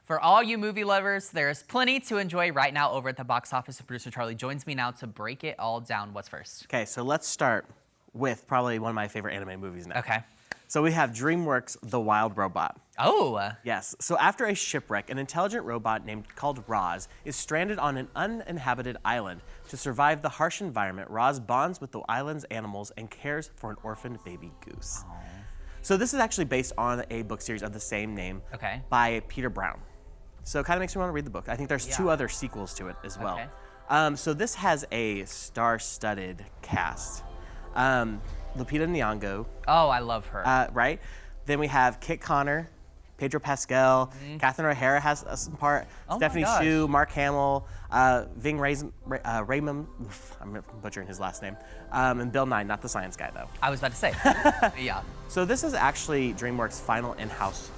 For all you movie lovers, there's plenty to enjoy right now over at the box office, and producer Charlie joins me now to break it all down. What's first? Okay, so let's start with probably one of my favorite anime movies now. Okay. So we have DreamWorks' The Wild Robot. Oh. Yes, so after a shipwreck, an intelligent robot called Roz is stranded on an uninhabited island. To survive the harsh environment, Roz bonds with the island's animals and cares for an orphaned baby goose. Aww. So this is actually based on a book series of the same name by Peter Brown. So it kind of makes me want to read the book. I think there's 2 other sequels to it as well. Okay. So this has a star-studded cast. Lupita Nyong'o. Oh, I love her. Right? Then we have Kit Connor, Pedro Pascal, Catherine O'Hara has some part, Stephanie Hsu, Mark Hamill, Ving Raymond, I'm butchering his last name, and Bill Nye, not the science guy though. I was about to say, yeah. So this is actually DreamWorks' final in-house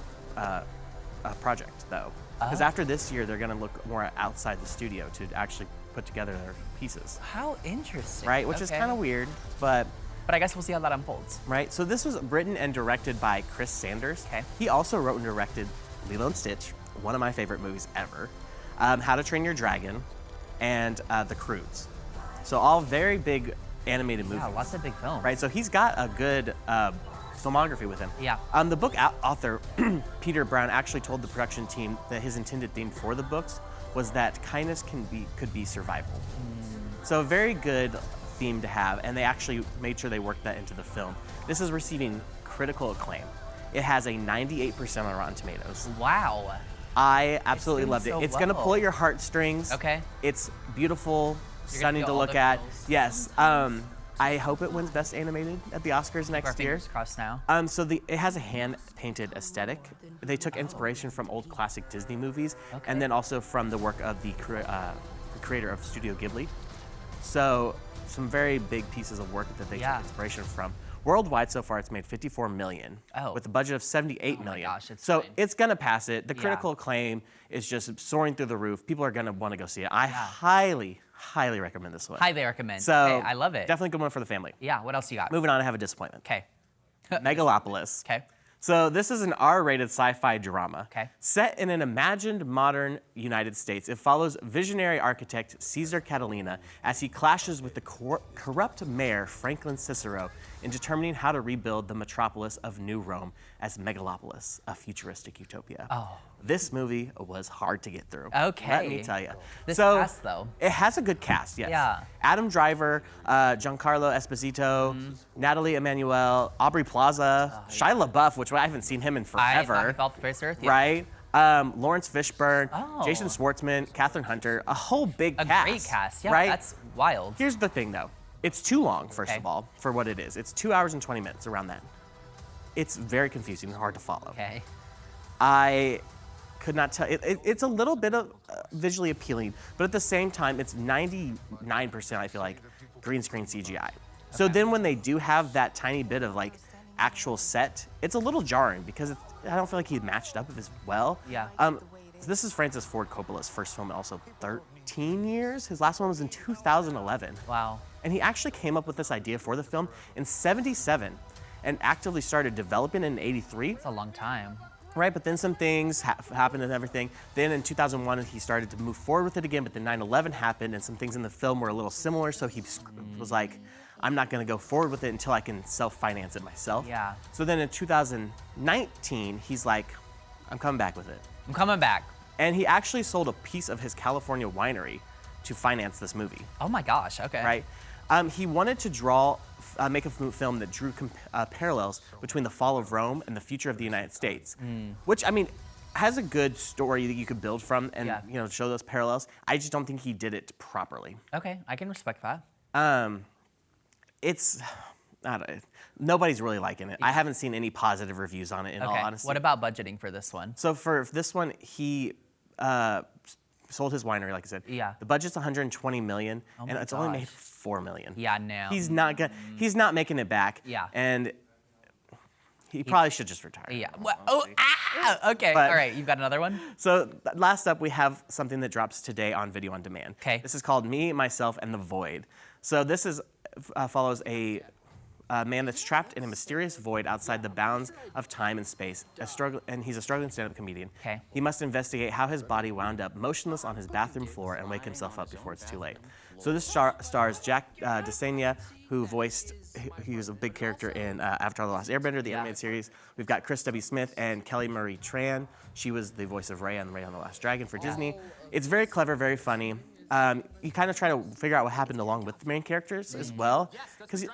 project though. Because after this year, they're going to look more outside the studio to actually put together their pieces. How interesting. Right, which is kind of weird, but I guess we'll see how that unfolds. Right, so this was written and directed by Chris Sanders. Okay. He also wrote and directed Lilo and Stitch, one of my favorite movies ever, How to Train Your Dragon, and The Croods. So all very big animated movies. Yeah, lots of big films. Right, so he's got a good filmography with him. Yeah. The book author, Peter Brown, actually told the production team that his intended theme for the books was that kindness could be survival. So a very good theme to have, and they actually made sure they worked that into the film. This is receiving critical acclaim. It has a 98% on Rotten Tomatoes. Wow. I absolutely loved it. So It's gonna pull at your heartstrings. Okay. It's beautiful, stunning to look at. Yes. I hope it wins Best Animated at the Oscars next year. Fingers crossed now. So it has a hand-painted aesthetic. They took inspiration from old classic Disney movies, and then also from the work of the creator of Studio Ghibli. So some very big pieces of work that they took inspiration from. Worldwide, so far, it's made $54 million with a budget of $78 million. My gosh, it's gonna pass it. The critical acclaim is just soaring through the roof. People are gonna want to go see it. I highly recommend this one. Highly recommend. So hey, I love it. Definitely a good one for the family. Yeah. What else you got? Moving on, I have a disappointment. Okay. Megalopolis. Okay. So this is an R-rated sci-fi drama Okay. set in an imagined modern United States. It follows visionary architect Caesar Catalina as he clashes with the corrupt mayor Franklin Cicero in determining how to rebuild the metropolis of New Rome as Megalopolis, a futuristic utopia. Oh. This movie was hard to get through. Okay. Let me tell you. This cast, though. It has a good cast, yes. Yeah. Adam Driver, Giancarlo Esposito, Natalie Emmanuel, Aubrey Plaza, Shia LaBeouf, which I haven't seen him in forever. Off the face earth, Right? Lawrence Fishburne, Jason Schwartzman, Catherine Hunter, a whole big cast. A great cast, yeah, right? That's wild. Here's the thing, though. It's too long, first of all, for what it is. It's 2 hours and 20 minutes, around that. It's very confusing and hard to follow. Okay. I could not tell. It's a little bit of visually appealing, but at the same time, it's 99%, I feel like, green screen CGI. So then when they do have that tiny bit of like actual set, it's a little jarring because I don't feel like he matched up as well. Yeah. So this is Francis Ford Coppola's first film in also 13 years. His last one was in 2011. Wow. And he actually came up with this idea for the film in '77 and actively started developing it in '83. That's a long time. Right, but then some things happened and everything. Then in 2001, he started to move forward with it again, but then 9/11 happened and some things in the film were a little similar, so he was like, I'm not gonna go forward with it until I can self-finance it myself. Yeah. So then in 2019, he's like, I'm coming back with it. I'm coming back. And he actually sold a piece of his California winery to finance this movie. Oh my gosh, okay. Right? He wanted to make a film that drew parallels between the fall of Rome and the future of the United States, which, I mean, has a good story that you could build from and show those parallels. I just don't think he did it properly. Okay, I can respect that. Nobody's really liking it. I haven't seen any positive reviews on it in all honesty. What about budgeting for this one? So for this one, he sold his winery, like I said. Yeah. The budget's $120 million, and it's only made gosh. $4 million. Yeah, no. He's not making it back. Yeah. And he probably should just retire. Yeah. Okay. But- all right. You've got another one? So last up, we have something that drops today on video on demand. Okay. This is called Me, Myself, and the Void. So this follows a a man that's trapped in a mysterious void outside the bounds of time and space, and he's a struggling stand-up comedian. Okay. He must investigate how his body wound up motionless on his bathroom floor and wake himself up before it's too late. So this stars Jack Desenia, who he was a big character in Avatar: The Last Airbender, the animated series. We've got Chris W. Smith and Kelly Marie Tran. She was the voice of Rey on Rey on the Last Dragon for Disney. It's very clever, very funny. You kind of try to figure out what happened along with the main characters as well, because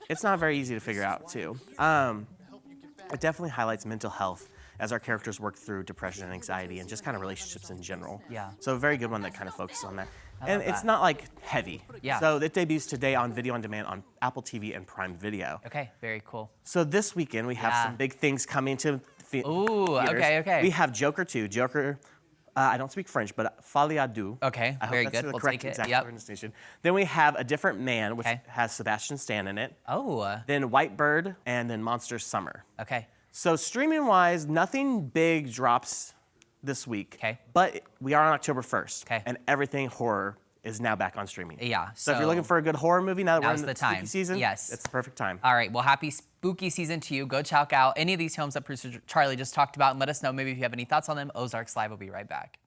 it's not very easy to figure out too. It definitely highlights mental health as our characters work through depression and anxiety and just kind of relationships in general. Yeah. So a very good one that kind of focuses on that. And it's not like heavy. Yeah. So it debuts today on video on demand on Apple TV and Prime Video. Okay, very cool. So this weekend we have some big things coming to Ooh, theaters. okay. We have Joker 2. Joker, I don't speak French, but Folie à Deux. Okay, I hope very that's good. the We'll correct take it. exact Yep. pronunciation. Then we have A Different Man, which Okay. has Sebastian Stan in it. Oh, Then White Bird, and then Monsters Summer. okay. So streaming-wise, nothing big drops this week. Okay. But we are on October 1st. Okay. And everything horror is now back on streaming. Yeah, So if you're looking for a good horror movie now that we're now's in the the time. spooky season, Yes. it's the perfect time. All right, well, happy spooky season to you. Go check out any of these films that producer Charlie just talked about and let us know maybe if you have any thoughts on them. Ozarks Live will be right back.